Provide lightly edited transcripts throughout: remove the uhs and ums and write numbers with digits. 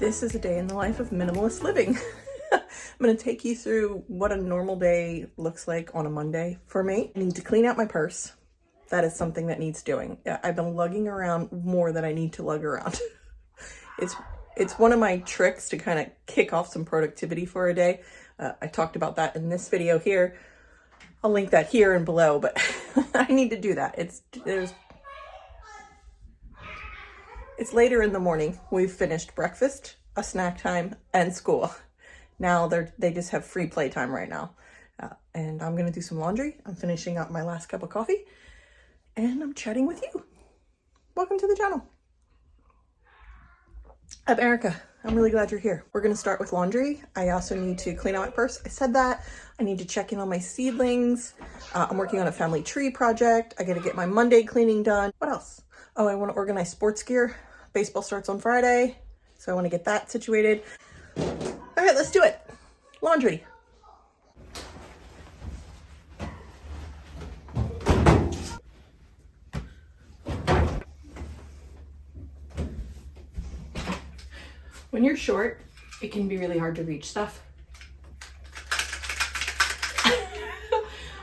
This is a day in the life of minimalist living. I'm going to take you through what a normal day looks like on a Monday for me. I need to clean out my purse. That is something that needs doing. I've been lugging around more than I need to lug around. It's one of my tricks to kind of kick off some productivity for a day. I talked about that in this video here. I'll link that here and below, but I need to do that. It's later in the morning. We've finished breakfast, a snack time, and school. Now they just have free playtime right now. And I'm gonna do some laundry. I'm finishing up my last cup of coffee and I'm chatting with you. Welcome to the channel. I'm Erica. I'm really glad you're here. We're gonna start with laundry. I also need to clean out my purse. I said that. I need to check in on my seedlings. I'm working on a family tree project. I gotta get my Monday cleaning done. What else? Oh, I wanna organize sports gear. Baseball starts on Friday, so I wanna get that situated. All right, let's do it. Laundry. When you're short, it can be really hard to reach stuff.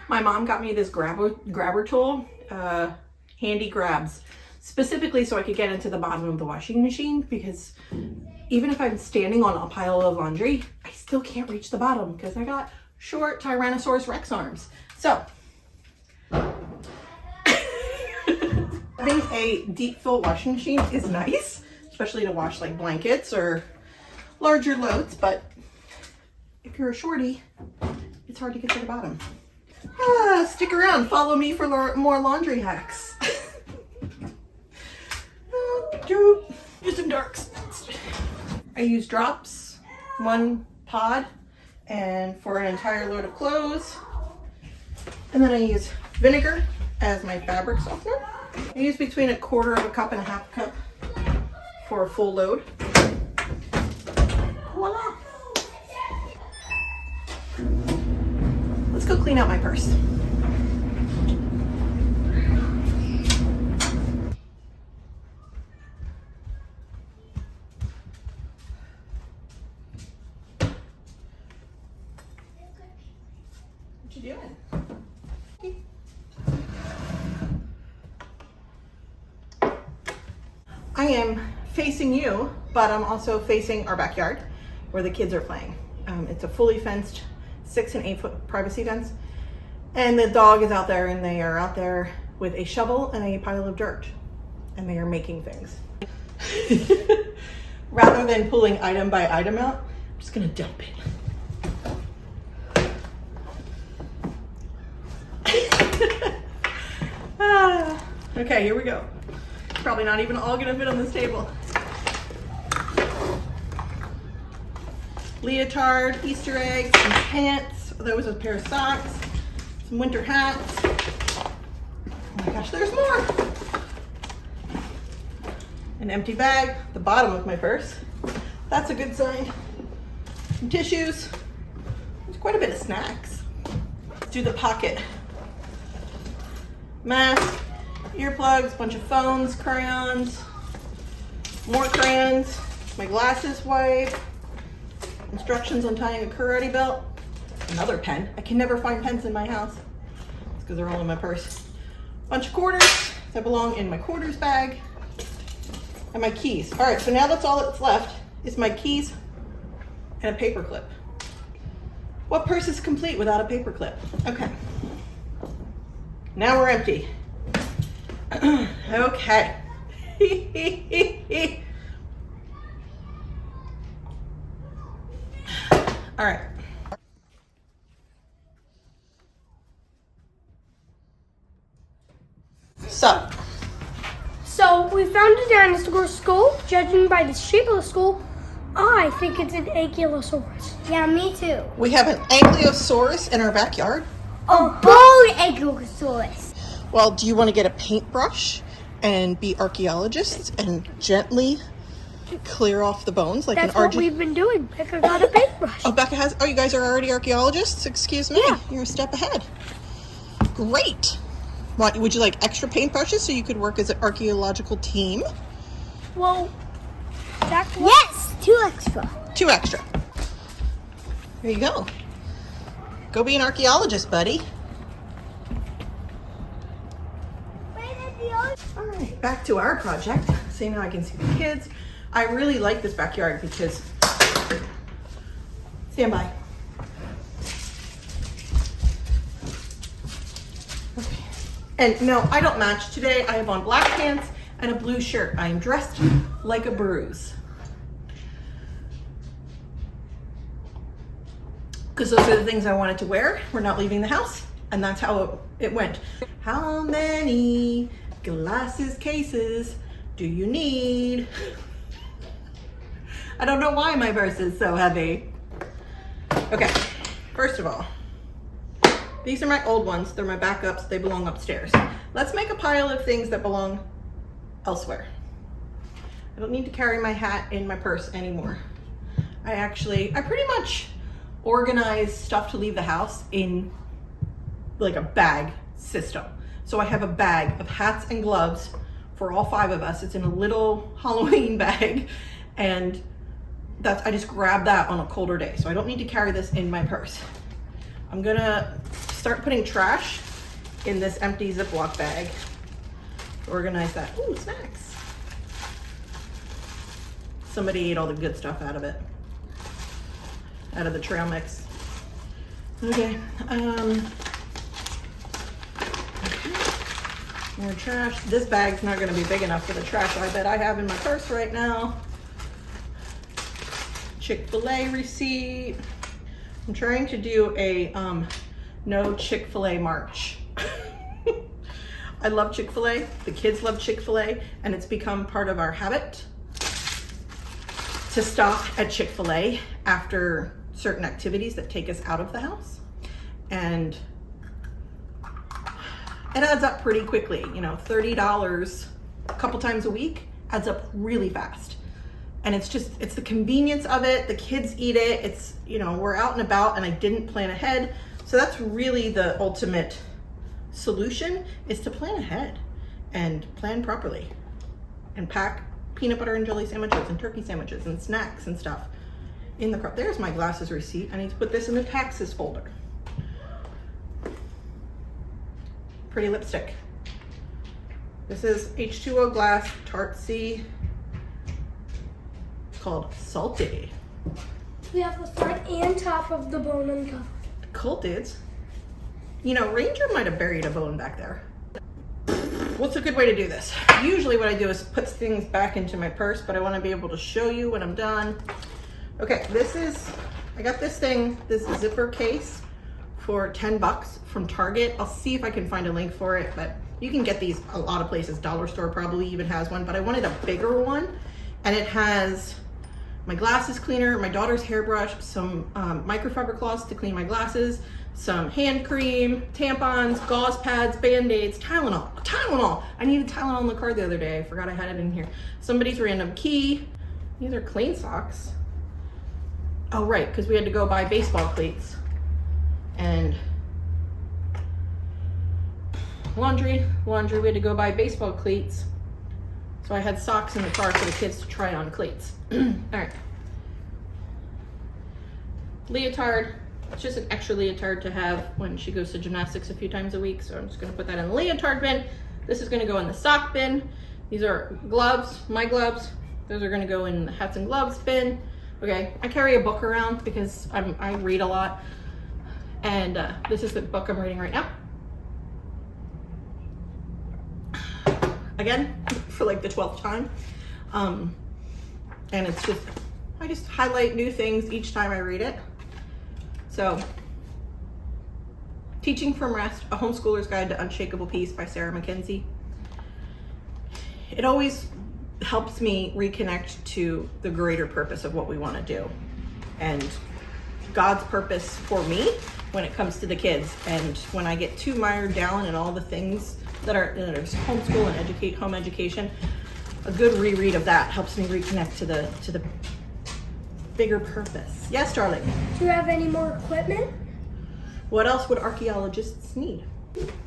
My mom got me this grabber tool, handy grabs, specifically so I could get into the bottom of the washing machine, because even if I'm standing on a pile of laundry, I still can't reach the bottom because I got short Tyrannosaurus Rex arms. So, having a deep fill washing machine is nice, especially to wash like blankets or larger loads, but if you're a shorty, it's hard to get to the bottom. Stick around, follow me for more laundry hacks. Do some darks. I use drops, 1 pod, and for an entire load of clothes. And then I use vinegar as my fabric softener. I use between 1/4 cup and 1/2 cup for a full load. Voila! Let's go clean out my purse. What you doing? I am facing you, but I'm also facing our backyard where the kids are playing. It's a fully fenced 6 and 8 foot privacy fence. And the dog is out there, and they are out there with a shovel and a pile of dirt, and they are making things. Rather than pulling item by item out, I'm just gonna dump it. Okay, here we go. Probably not even all gonna fit on this table. Leotard, Easter eggs, some pants. There was a pair of socks, some winter hats. Oh my gosh, there's more. An empty bag, the bottom of my purse. That's a good sign. Some tissues. There's quite a bit of snacks. Let's do the pocket. Mask, earplugs, bunch of phones, crayons, more crayons, my glasses wipe, instructions on tying a karate belt, another pen. I can never find pens in my house. It's because they're all in my purse. Bunch of quarters that belong in my quarters bag, and my keys. All right, so now that's all that's left is my keys and a paper clip. What purse is complete without a paper clip? Okay. Now we're empty. Okay. All right. So we found a dinosaur skull. Judging by the shape of the skull, I think it's an ankylosaurus. Yeah, me too. We have an ankylosaurus in our backyard. A bone ankylosaurus. Well, do you want to get a paintbrush and be archaeologists and gently clear off the bones like That's an what we've been doing. Becca got a paintbrush. Oh, Becca has. Oh, you guys are already archaeologists? Excuse me. Yeah. You're a step ahead. Great. Would you like extra paintbrushes so you could work as an archaeological team? Well, Yes, 2 extra. 2 extra. There you go. Go be an archaeologist, buddy. All right, back to our project. See, now I can see the kids. I really like this backyard because, stand by. Okay. And no, I don't match today. I have on black pants and a blue shirt. I am dressed like a bruise. Because those are the things I wanted to wear. We're not leaving the house. And that's how it went. How many glasses cases do you need? I don't know why my purse is so heavy. Okay, first of all, these are my old ones. They're my backups. They belong upstairs. Let's make a pile of things that belong elsewhere. I don't need to carry my hat in my purse anymore. I pretty much organize stuff to leave the house in like a bag system. So I have a bag of hats and gloves for all 5 of us. It's in a little Halloween bag, and I just grab that on a colder day. So I don't need to carry this in my purse. I'm gonna start putting trash in this empty Ziploc bag. Organize that. Ooh, snacks. Somebody ate all the good stuff out of it. Out of the trail mix. Okay. More trash. This bag's not going to be big enough for the trash I bet I have in my purse right now. Chick-fil-A receipt. I'm trying to do a no Chick-fil-A march. I love Chick-fil-A. The kids love Chick-fil-A, and it's become part of our habit to stop at Chick-fil-A after certain activities that take us out of the house. And it adds up pretty quickly. You know, $30 a couple times a week adds up really fast. And it's the convenience of it. The kids eat it. It's, you know, we're out and about and I didn't plan ahead. So that's really the ultimate solution, is to plan ahead and plan properly and pack peanut butter and jelly sandwiches and turkey sandwiches and snacks and stuff in the car. There's my glasses receipt. I need to put this in the taxes folder. Pretty lipstick. This is H2O glass Tartsy. It's called Salty. We have the front and top of the bone uncovered. Cool dudes. You know, Ranger might have buried a bone back there. What's a good way to do this? Usually what I do is put things back into my purse, but I want to be able to show you when I'm done. Okay, I got this zipper case for $10 from Target. I'll see if I can find a link for it, but you can get these a lot of places. Dollar Store probably even has one, but I wanted a bigger one, and it has my glasses cleaner, my daughter's hairbrush, some microfiber cloths to clean my glasses, some hand cream, tampons, gauze pads, Band-Aids, Tylenol. I needed Tylenol in the car the other day. I forgot I had it in here. Somebody's random key. These are clean socks. Oh, right, because we had to go buy baseball cleats. And laundry, we had to go buy baseball cleats. So I had socks in the car for the kids to try on cleats. All right. Leotard. It's just an extra leotard to have when she goes to gymnastics a few times a week. So I'm just going to put that in the leotard bin. This is going to go in the sock bin. These are gloves, my gloves. Those are going to go in the hats and gloves bin. Okay, I carry a book around because I read a lot. And this is the book I'm reading right now. Again, for like the 12th time. And it's just, I just highlight new things each time I read it. So, Teaching from Rest, A Homeschooler's Guide to Unshakable Peace by Sarah Mackenzie. It always helps me reconnect to the greater purpose of what we want to do and God's purpose for me when it comes to the kids. And when I get too mired down in all the things that are homeschool and home education, a good reread of that helps me reconnect to the bigger purpose. Yes, darling? Do you have any more equipment? What else would archaeologists need?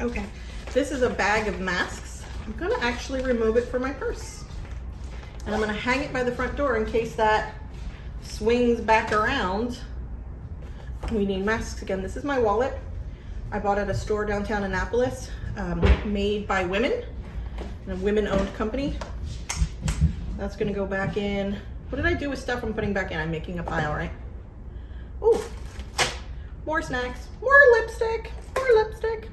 Okay, this is a bag of masks. I'm gonna actually remove it from my purse. And I'm gonna hang it by the front door in case that swings back around, we need masks again. This is my wallet. I bought at a store downtown Annapolis, made by women, a women-owned company. That's gonna go back in. What did I do with stuff I'm putting back in? I'm making a pile, right? Ooh, more snacks, more lipstick, more lipstick.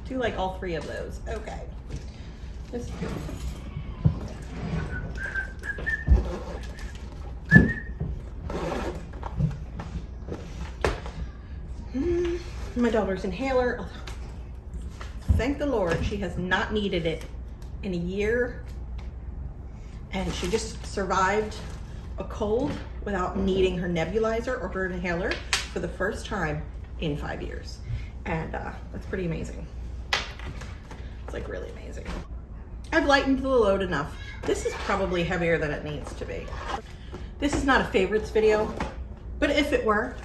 Do like all 3 of those. Okay. My daughter's inhaler. Thank the Lord, she has not needed it in a year, and she just survived a cold without needing her nebulizer or her inhaler for the first time in 5 years, and that's pretty amazing. It's like really amazing. I've lightened the load enough. This is probably heavier than it needs to be. This is not a favorites video, but if it were,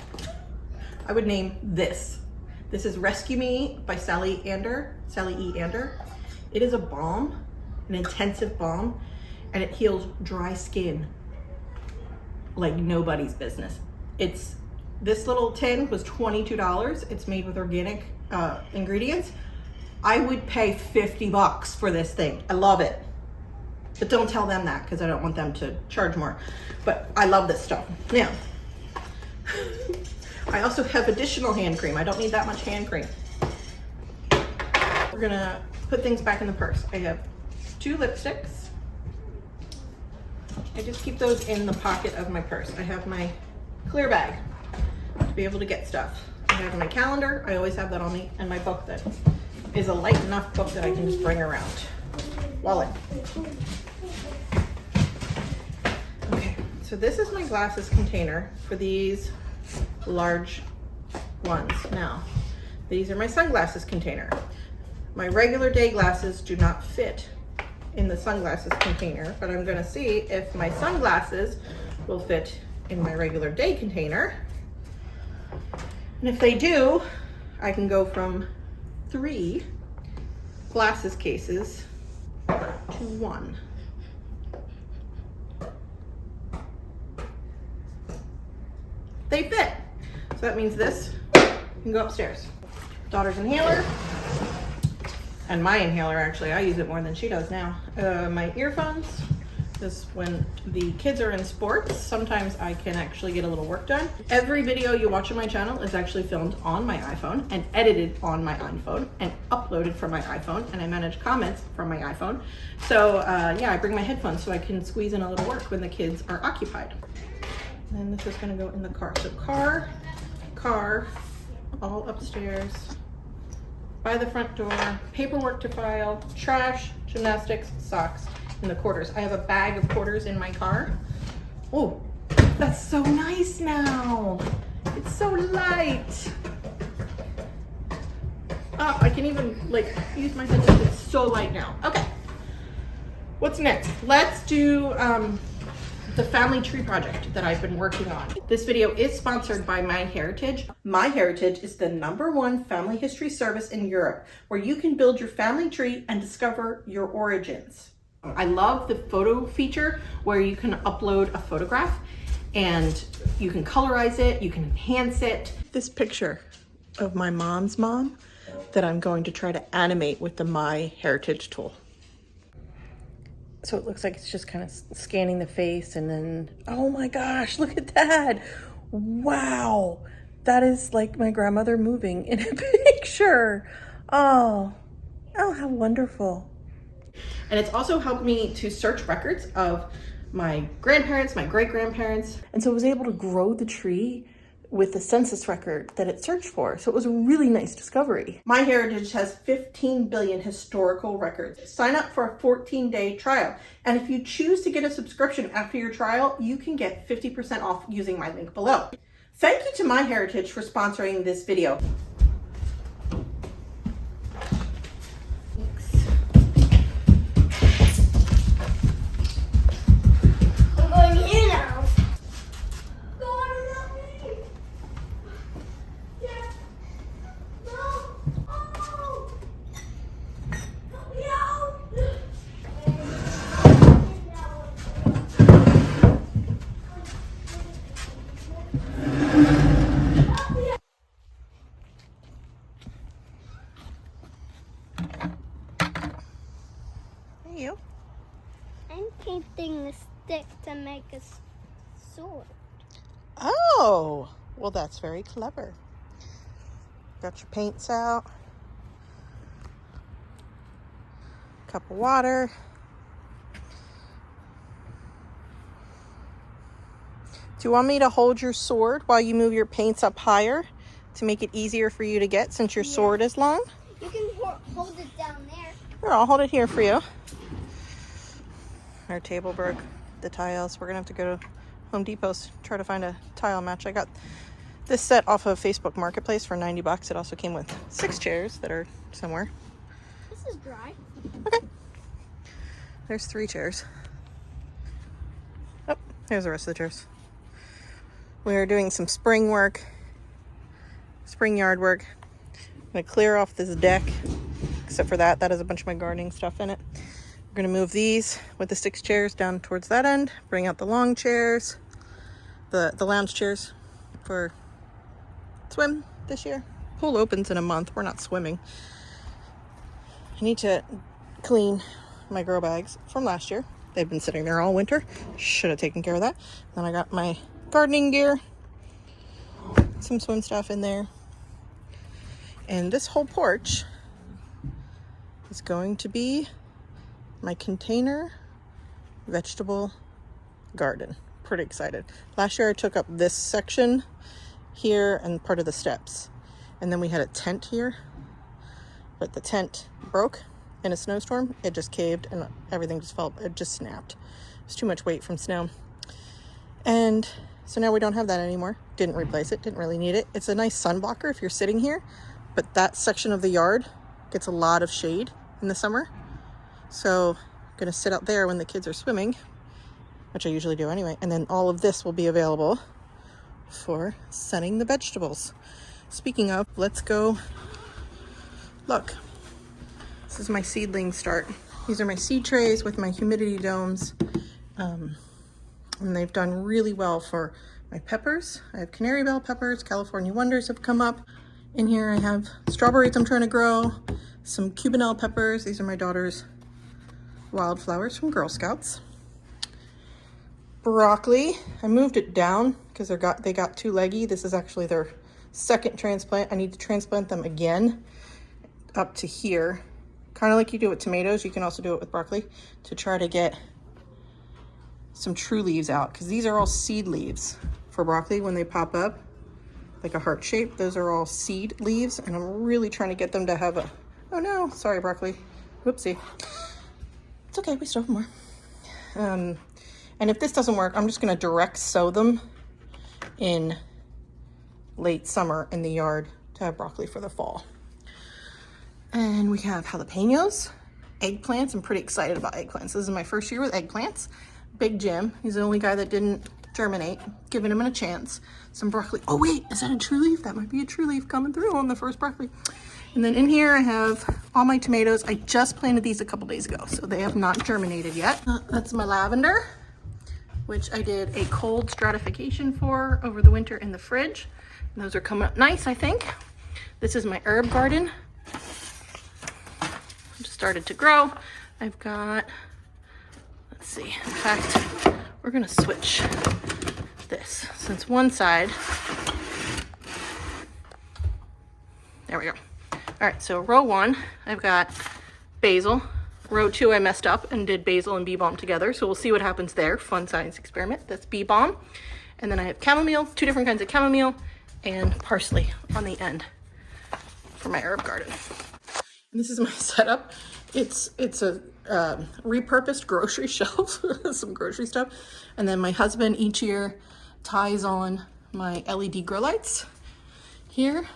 I would name this. This is Rescue Me by Sally E. Ander. It is a balm, an intensive balm, and it heals dry skin like nobody's business. This little tin was $22. It's made with organic ingredients. I would pay $50 for this thing. I love it. But don't tell them that, because I don't want them to charge more. But I love this stuff. Now, I also have additional hand cream. I don't need that much hand cream. We're gonna put things back in the purse. I have 2 lipsticks. I just keep those in the pocket of my purse. I have my clear bag to be able to get stuff. I have my calendar. I always have that on me, and my book that is a light enough book that I can just bring around. Wallet. Okay, so this is my glasses container for these large ones. Now, these are my sunglasses container. My regular day glasses do not fit in the sunglasses container, but I'm gonna see if my sunglasses will fit in my regular day container. And if they do, I can go from 3 glasses cases to 1. They fit. So that means this can go upstairs. Daughter's inhaler, and my inhaler, actually. I use it more than she does now. My earphones, this when the kids are in sports, sometimes I can actually get a little work done. Every video you watch on my channel is actually filmed on my iPhone and edited on my iPhone and uploaded from my iPhone, and I manage comments from my iPhone. So yeah, I bring my headphones so I can squeeze in a little work when the kids are occupied. And this is gonna go in the car. So car, all upstairs, by the front door, paperwork to file, trash, gymnastics, socks, and the quarters. I have a bag of quarters in my car. Oh, that's so nice now. It's so light. Oh, I can even like use my headset. It's so light now. Okay, what's next? Let's do the family tree project that I've been working on. This video is sponsored by MyHeritage. MyHeritage is the #1 family history service in Europe, where you can build your family tree and discover your origins. I love the photo feature where you can upload a photograph and you can colorize it, you can enhance it. This picture of my mom's mom that I'm going to try to animate with the MyHeritage tool. So it looks like it's just kind of scanning the face, and then, oh my gosh, look at that. Wow. That is like my grandmother moving in a picture. Oh, how wonderful. And it's also helped me to search records of my grandparents, my great-grandparents. And so I was able to grow the tree with the census record that it searched for. So it was a really nice discovery. MyHeritage has 15 billion historical records. Sign up for a 14-day trial. And if you choose to get a subscription after your trial, you can get 50% off using my link below. Thank you to MyHeritage for sponsoring this video. stick to make a sword. Oh, well, that's very clever. Got your paints out. Cup of water. Do you want me to hold your sword while you move your paints up higher to make it easier for you to get since your sword is long? You can hold it down there. Here, I'll hold it here for you. Our table broke the tiles. We're gonna have to go to Home Depot to try to find a tile match. I got this set off of Facebook Marketplace for 90 bucks. It also came with 6 chairs that are somewhere. This is dry. Okay. There's 3 chairs. Oh, here's the rest of the chairs. We're doing some spring work, spring yard work. I'm gonna clear off this deck. Except for that has a bunch of my gardening stuff in it. We're gonna move these with the 6 chairs down towards that end, bring out the long chairs, the lounge chairs for swim this year. Pool opens in a month. We're not swimming. I need to clean my grow bags from last year. They've been sitting there all winter. Should have taken care of that. Then I got my gardening gear, some swim stuff in there. And this whole porch is going to be my container vegetable garden. Pretty excited. Last year I took up this section here and part of the steps. And then we had a tent here, but the tent broke in a snowstorm. It just caved and everything just fell, it just snapped. It was too much weight from snow. And so now we don't have that anymore. Didn't replace it, didn't really need it. It's a nice sun blocker if you're sitting here, but that section of the yard gets a lot of shade in the summer. So I'm gonna sit out there when the kids are swimming, which I usually do anyway. And then all of this will be available for sunning the vegetables. Speaking of, let's go look. This is my seedling start. These are my seed trays with my humidity domes. And they've done really well for my peppers. I have canary bell peppers, California Wonders have come up. In here I have strawberries I'm trying to grow, some Cubanelle peppers. These are my daughter's wildflowers from Girl Scouts. Broccoli, I moved it down because they got too leggy. This is actually their second transplant. I need to transplant them again up to here. Kind of like you do with tomatoes, you can also do it with broccoli to try to get some true leaves out, because these are all seed leaves for broccoli. When they pop up like a heart shape, those are all seed leaves, and I'm really trying to get them to have a, oh no, sorry broccoli, whoopsie. It's okay, we still have more. And if this doesn't work, I'm just gonna direct sow them in late summer in the yard to have broccoli for the fall. And we have jalapenos, eggplants. I'm pretty excited about eggplants. This is my first year with eggplants. Big Jim, he's the only guy that didn't germinate, giving him a chance. Some broccoli. Oh wait, is that a true leaf? That might be a true leaf coming through on the first broccoli. And then in here I have all my tomatoes. I just planted these a couple days ago, so they have not germinated yet. That's my lavender, which I did a cold stratification for over the winter in the fridge. And those are coming up nice, I think. This is my herb garden. Just started to grow. I've got, let's see, in fact, we're gonna switch this. Since one side, there we go. All right, so row 1, I've got basil. Row 2, I messed up and did basil and bee balm together. So we'll see what happens there. Fun science experiment. That's bee balm. And then I have chamomile, 2 different kinds of chamomile, and parsley on the end for my herb garden. And this is my setup. It's a repurposed grocery shelf, some grocery stuff. And then my husband each year ties on my LED grow lights here.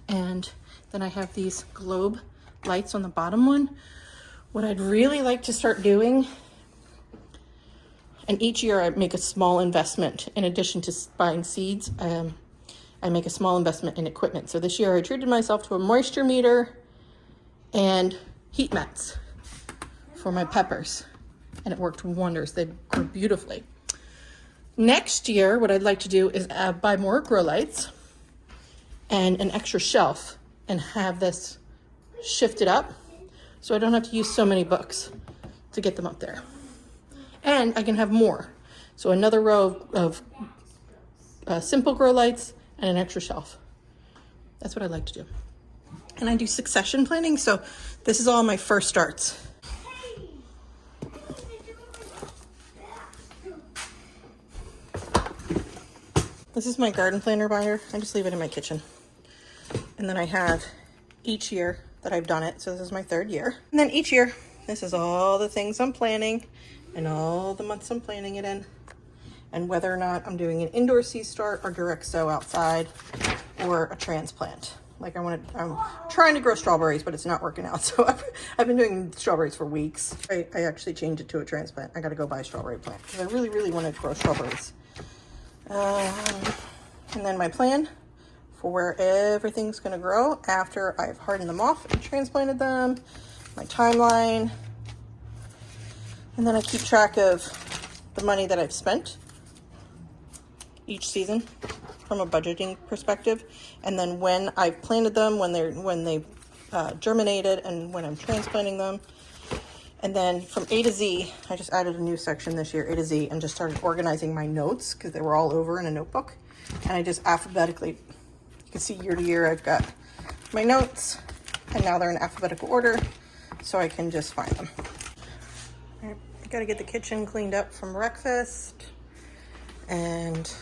And then I have these globe lights on the bottom one. What I'd really like to start doing, and each year I make a small investment in addition to buying seeds, I make a small investment in equipment. So this year I treated myself to a moisture meter and heat mats for my peppers, and it worked wonders. They grew beautifully. Next year, what I'd like to do is buy more grow lights and an extra shelf and have this shifted up so I don't have to use so many books to get them up there. And I can have more. So another row of simple grow lights and an extra shelf. That's what I like to do. And I do succession planting, so this is all my first starts. This is my garden planter binder. I just leave it in my kitchen. And then I have each year that I've done it. So this is my 3rd year. And then each year, this is all the things I'm planning and all the months I'm planting it in. And whether or not I'm doing an indoor seed start or direct sow outside or a transplant. Like I'm trying to grow strawberries, but it's not working out. So I've been doing strawberries for weeks. I actually changed it to a transplant. I got to go buy a strawberry plant because I really, really wanted to grow strawberries. And then my plan for where everything's going to grow after I've hardened them off and transplanted them, my timeline, and then I keep track of the money that I've spent each season from a budgeting perspective, and then when I've planted them, when they've germinated, and when I'm transplanting them. And then from A to Z, I just added a new section this year, A to Z, and just started organizing my notes because they were all over in a notebook. And I just alphabetically, you can see year to year, I've got my notes, and now they're in alphabetical order, so I can just find them. I gotta get the kitchen cleaned up from breakfast and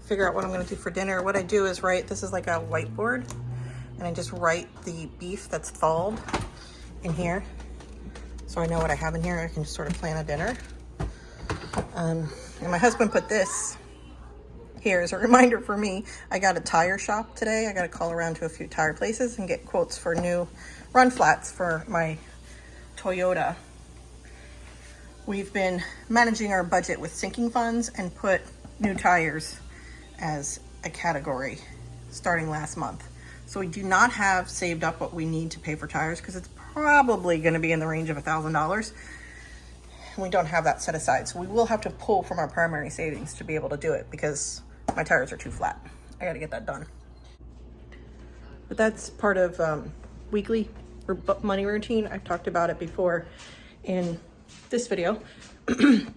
figure out what I'm gonna do for dinner. What I do is this is like a whiteboard, and I just write the beef that's thawed in here. So I know what I have in here. I can just sort of plan a dinner. And my husband put this here as a reminder for me. I got a tire shop today. I got to call around to a few tire places and get quotes for new run flats for my Toyota. We've been managing our budget with sinking funds and put new tires as a category starting last month. So we do not have saved up what we need to pay for tires because it's probably going to be in the range of $1,000. We don't have that set aside. So we will have to pull from our primary savings to be able to do it because my tires are too flat. I got to get that done. But that's part of weekly or money routine. I've talked about it before in this video.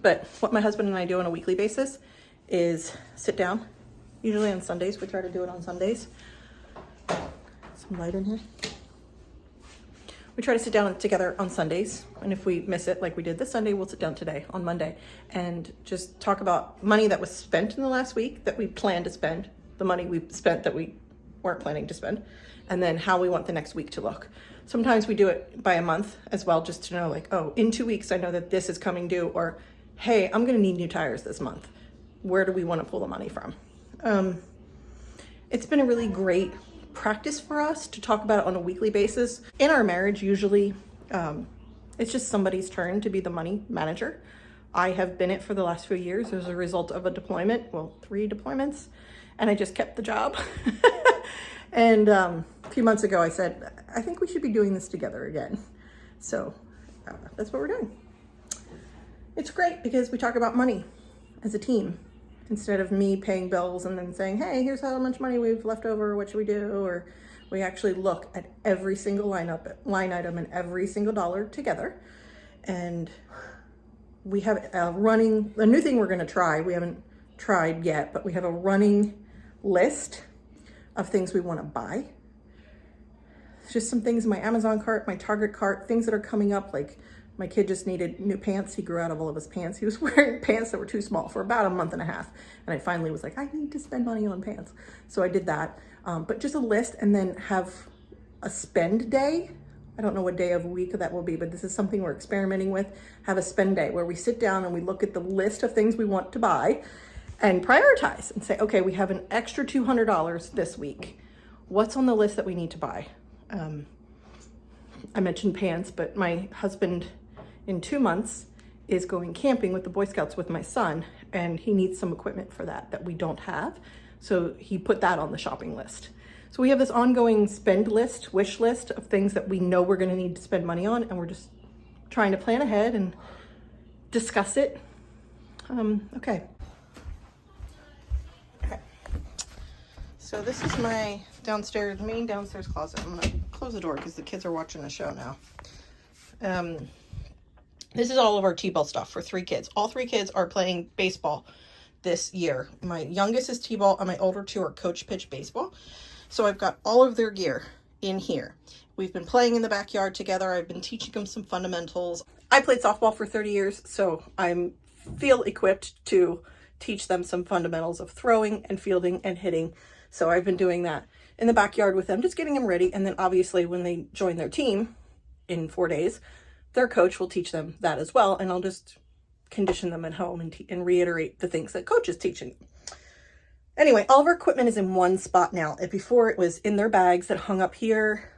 But what my husband and I do on a weekly basis is sit down. Usually on Sundays. We try to do it on Sundays. Some light in here. We try to sit down together on Sundays, and if we miss it, like we did this Sunday, we'll sit down today on Monday and just talk about money that was spent in the last week that we planned to spend, the money we spent that we weren't planning to spend, and then how we want the next week to look. Sometimes we do it by a month as well, just to know like, oh, in 2 weeks, I know that this is coming due, or hey, I'm gonna need new tires this month. Where do we wanna pull the money from? It's been a really great practice for us to talk about it on a weekly basis. In our marriage, usually it's just somebody's turn to be the money manager. I have been it for the last few years as a result of a deployment, well, 3 deployments, and I just kept the job. And a few months ago I said, I think we should be doing this together again. So that's what we're doing. It's great because we talk about money as a team. Instead of me paying bills and then saying, hey, here's how much money we've left over, what should we do? Or we actually look at every single line item and every single dollar together. And we have a new thing we're gonna try. We haven't tried yet, but we have a running list of things we wanna buy. Just some things in my Amazon cart, my Target cart, things that are coming up, like my kid just needed new pants. He grew out of all of his pants. He was wearing pants that were too small for about a month and a half. And I finally was like, I need to spend money on pants. So I did that. But just a list, and then have a spend day. I don't know what day of the week that will be, but this is something we're experimenting with. Have a spend day where we sit down and we look at the list of things we want to buy and prioritize and say, okay, we have an extra $200 this week. What's on the list that we need to buy? I mentioned pants, but my husband in 2 months is going camping with the Boy Scouts with my son, and he needs some equipment for that we don't have. So he put that on the shopping list. So we have this ongoing spend list, wish list of things that we know we're gonna need to spend money on, and we're just trying to plan ahead and discuss it. Okay. So this is my main downstairs closet. I'm gonna close the door because the kids are watching a show now. This is all of our T-ball stuff for 3 kids. All 3 kids are playing baseball this year. My youngest is T-ball and my older 2 are coach pitch baseball. So I've got all of their gear in here. We've been playing in the backyard together. I've been teaching them some fundamentals. I played softball for 30 years, so I feel equipped to teach them some fundamentals of throwing and fielding and hitting. So I've been doing that in the backyard with them, just getting them ready. And then obviously when they join their team in 4 days, their coach will teach them that as well. And I'll just condition them at home and reiterate the things that coach is teaching them. Anyway, all of our equipment is in one spot now. Before it was in their bags that hung up here.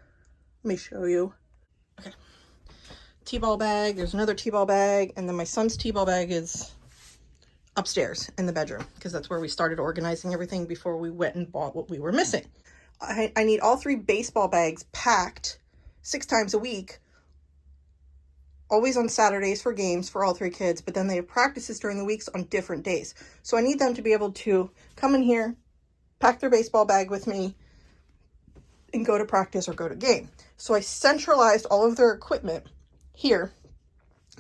Let me show you. Okay. T-ball bag. There's another T-ball bag. And then my son's T-ball bag is upstairs in the bedroom because that's where we started organizing everything before we went and bought what we were missing. I need all 3 baseball bags packed 6 times a week, always on Saturdays for games for all 3 kids, but then they have practices during the weeks on different days. So I need them to be able to come in here, pack their baseball bag with me, and go to practice or go to game. So I centralized all of their equipment here.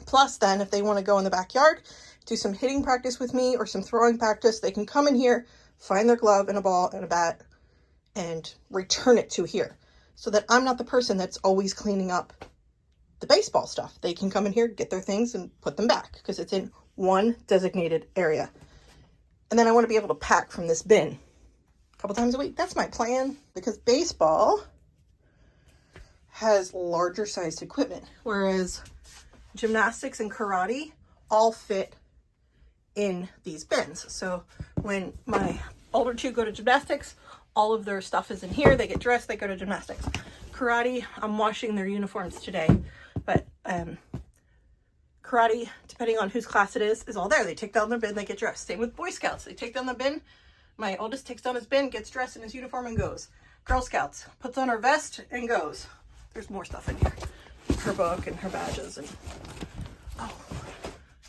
Plus then, if they want to go in the backyard, do some hitting practice with me or some throwing practice, they can come in here, find their glove and a ball and a bat, and return it to here. So that I'm not the person that's always cleaning up the baseball stuff. They can come in here, get their things, and put them back because it's in one designated area. And then I want to be able to pack from this bin a couple times a week. That's my plan, because baseball has larger sized equipment, whereas gymnastics and karate all fit in these bins. So when my older 2 go to gymnastics, all of their stuff is in here. They get dressed, they go to gymnastics. Karate, I'm washing their uniforms today, but karate, depending on whose class it is all there. They take down their bin, they get dressed. Same with Boy Scouts. They take down the bin. My oldest takes down his bin, gets dressed in his uniform, and goes. Girl Scouts, puts on her vest and goes. There's more stuff in here. Her book and her badges. And oh,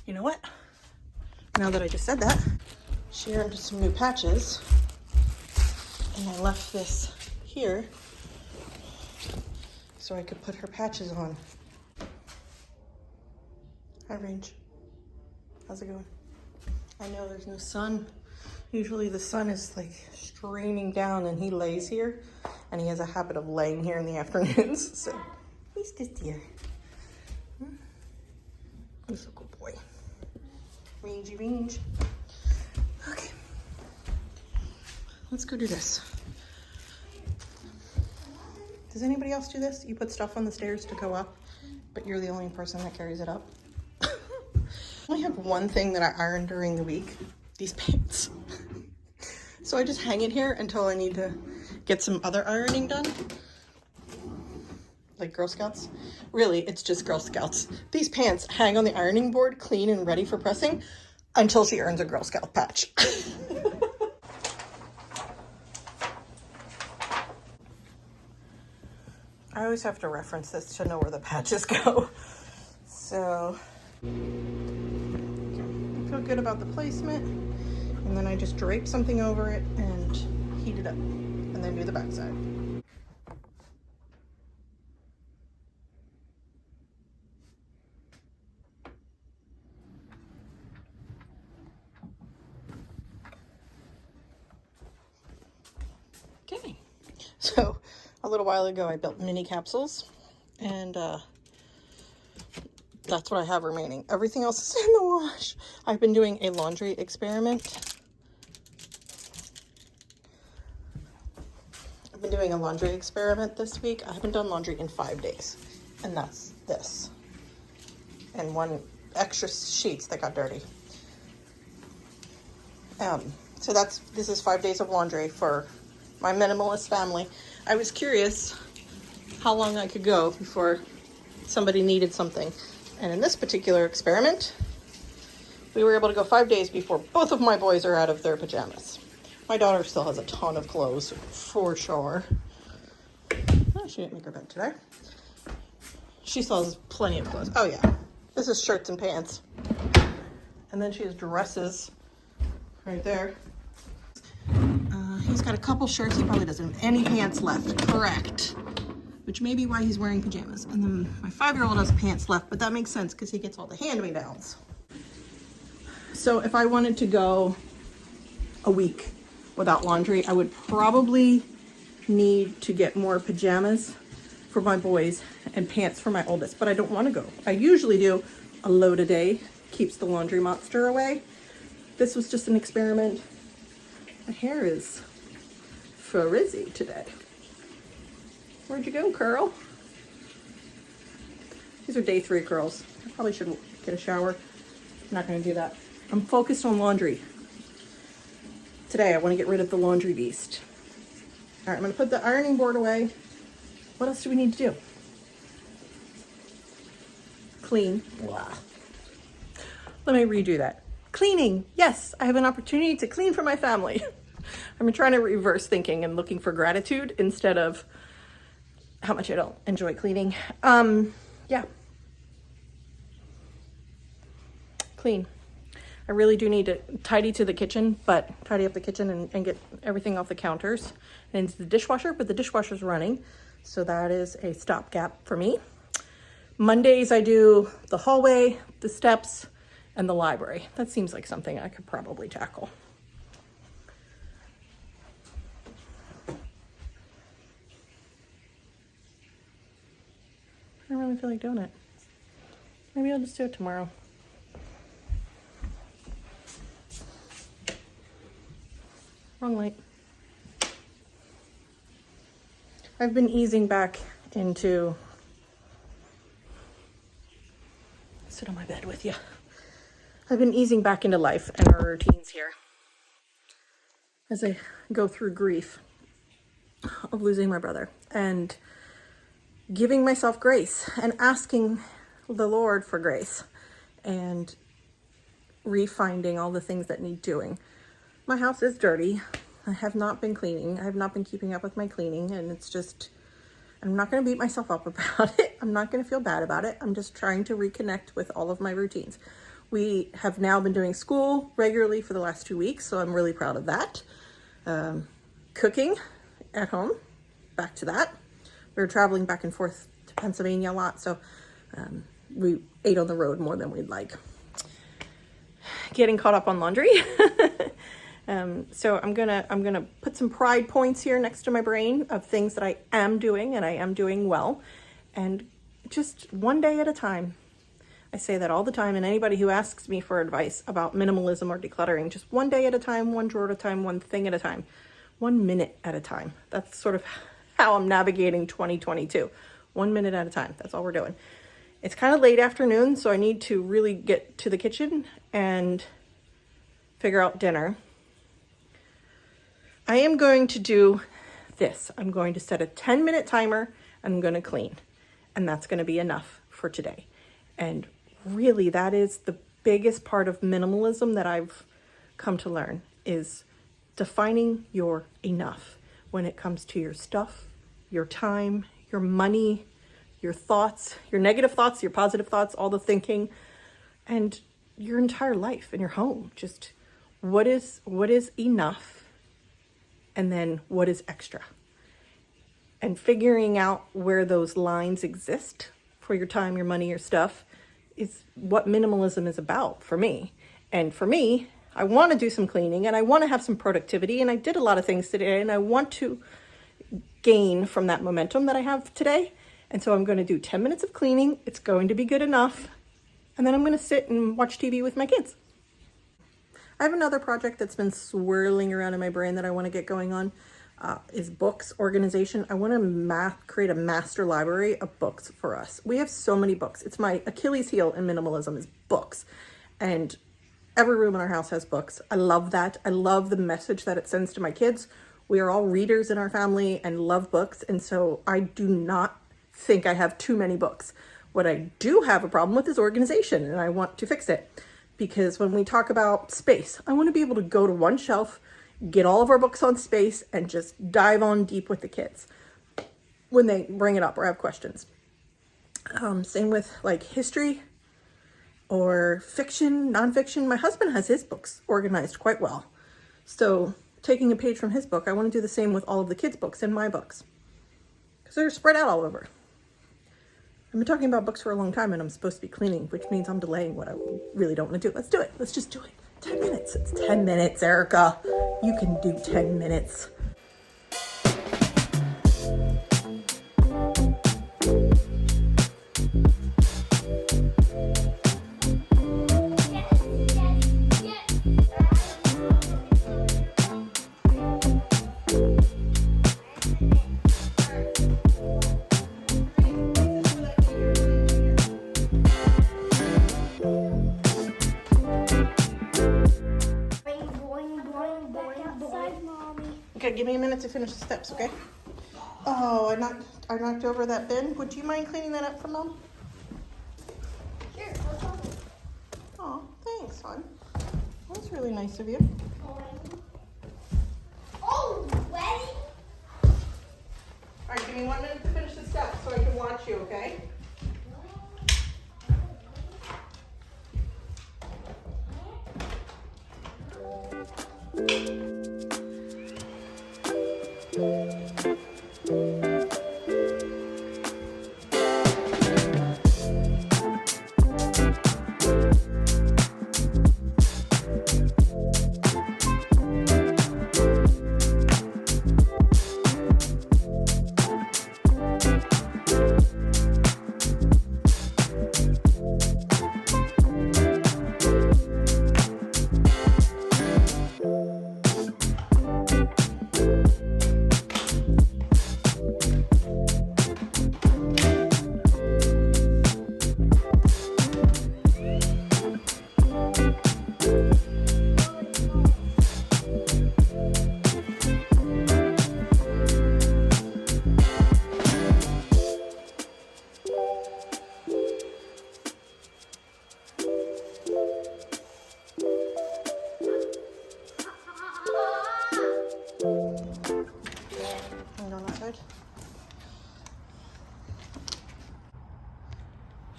you know what? Now that I just said that, she earned some new patches. And I left this here so I could put her patches on. Hi, Range. How's it going? I know there's no sun. Usually the sun is like streaming down and he lays here. And he has a habit of laying here in the afternoons. So he's just here. He's a good boy. Rangy Range. Okay. Let's go do this. Does anybody else do this? You put stuff on the stairs to go up, but you're the only person that carries it up. I only have one thing that I iron during the week, these pants. So I just hang it here until I need to get some other ironing done. Like Girl Scouts. Really, it's just Girl Scouts. These pants hang on the ironing board, clean and ready for pressing, until she earns a Girl Scout patch. I always have to reference this to know where the patches go. So, I feel good about the placement. And then I just drape something over it and heat it up. And then do the back side. Okay. So, a little while ago, I built mini capsules, and that's what I have remaining. Everything else is in the wash. I've been doing a laundry experiment. This week. I haven't done laundry in 5 days, and that's this. And 1 extra sheets that got dirty. So this is 5 days of laundry for my minimalist family. I was curious how long I could go before somebody needed something. And in this particular experiment, we were able to go 5 days before both of my boys are out of their pajamas. My daughter still has a ton of clothes, for sure. Oh, she didn't make her bed today. She still has plenty of clothes. Oh yeah, this is shirts and pants. And then she has dresses right there. He's got a couple shirts. He probably doesn't have any pants left. Correct. which may be why he's wearing pajamas. And then my 5-year-old has pants left, but that makes sense because he gets all the hand-me-downs. So if I wanted to go a week without laundry, I would probably need to get more pajamas for my boys and pants for my oldest, but I don't want to go. I usually do a load a day, keeps the laundry monster away. This was just an experiment. My hair is frizzy today. Where'd you go, curl? These are day 3 curls. I probably should get a shower. I'm not going to do that. I'm focused on laundry. Today, I want to get rid of the laundry beast. All right, I'm going to put the ironing board away. What else do we need to do? Clean. Blah. Let me redo that. Cleaning. Yes, I have an opportunity to clean for my family. I'm trying to reverse thinking and looking for gratitude instead of how much I don't enjoy cleaning. Yeah. Clean. I really do need to tidy to the kitchen, but tidy up the kitchen and get everything off the counters and into the dishwasher, but the dishwasher's running. So that is a stopgap for me. Mondays I do the hallway, the steps, and the library. That seems like something I could probably tackle. I don't really feel like doing it. Maybe I'll just do it tomorrow. Wrong light. I've been easing back into, sit on my bed with you. I've been easing back into life and our routines here as I go through grief of losing my brother and giving myself grace and asking the Lord for grace and refinding all the things that need doing. My house is dirty. I have not been cleaning. I have not been keeping up with my cleaning, and it's just, I'm not going to beat myself up about it. I'm not going to feel bad about it. I'm just trying to reconnect with all of my routines. We have now been doing school regularly for the last 2 weeks, so I'm really proud of that. Cooking at home, back to that. We were traveling back and forth to Pennsylvania a lot, so we ate on the road more than we'd like. Getting caught up on laundry. So I'm gonna put some pride points here next to my brain of things that I am doing and I am doing well, and just one day at a time. I say that all the time, and anybody who asks me for advice about minimalism or decluttering, just one day at a time, one drawer at a time, one thing at a time, 1 minute at a time. That's sort of how I'm navigating 2022. 1 minute at a time. That's all we're doing. It's kind of late afternoon, so I need to really get to the kitchen and figure out dinner. I am going to do this. I'm going to set a 10-minute timer. I'm going to clean, and that's going to be enough for today. And really, that is the biggest part of minimalism that I've come to learn, is defining your enough when it comes to your stuff, your time, your money, your thoughts, your negative thoughts, your positive thoughts, all the thinking, and your entire life in your home. Just what is enough, and then what is extra, and figuring out where those lines exist for your time, your money, your stuff is what minimalism is about for me. And for me, I want to do some cleaning and I want to have some productivity, and I did a lot of things today, and I want to gain from that momentum that I have today. And so I'm going to do 10 minutes of cleaning. It's going to be good enough. And then I'm going to sit and watch TV with my kids. I have another project that's been swirling around in my brain that I want to get going on, is books organization. I want to create a master library of books for us. We have so many books. It's my Achilles heel in minimalism is books. And every room in our house has books. I love that. I love the message that it sends to my kids. We are all readers in our family and love books. And so I do not think I have too many books. What I do have a problem with is organization, and I want to fix it. Because when we talk about space, I want to be able to go to one shelf, get all of our books on space, and just dive on deep with the kids when they bring it up or have questions. Same with like history or fiction, nonfiction. My husband has his books organized quite well. So taking a page from his book, I want to do the same with all of the kids' books and my books. because they're spread out all over. I've been talking about books for a long time and I'm supposed to be cleaning, which means I'm delaying what I really don't want to do. Let's do it. Let's just do it. 10 minutes. It's 10 minutes, Erica. You can do 10 minutes. Okay, give me a minute to finish the steps, okay? Oh, I knocked over that bin. Would you mind cleaning that up for Mom? Sure, no problem. Oh, thanks, hon. That's really nice of you. Oh, wedding? All right, give me 1 minute to finish the steps so I can watch you, okay?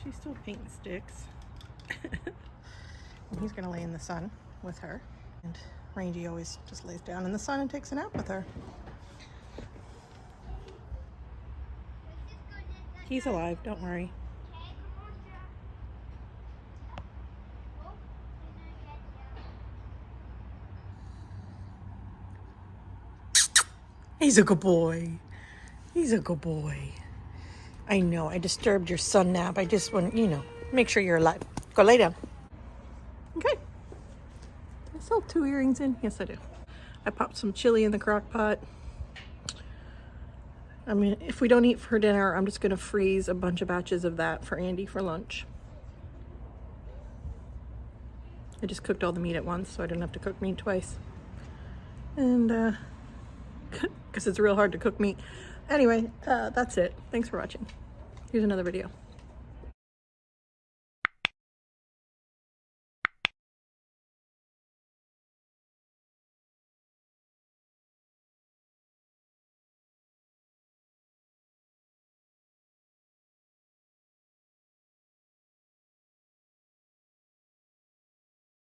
She's still painting sticks. And he's gonna lay in the sun with her. And Rangy always just lays down in the sun and takes a nap with her. He's alive, don't worry. He's a good boy. He's a good boy. I know, I disturbed your sun nap. I just want, make sure you're alive. Go lay down. Okay. I still have 2 earrings in? Yes, I do. I popped some chili in the crock pot. I mean, if we don't eat for dinner, I'm just gonna freeze a bunch of batches of that for Andy for lunch. I just cooked all the meat at once, so I didn't have to cook meat twice. And, because it's real hard to cook meat. Anyway, that's it. Thanks for watching. Here's another video.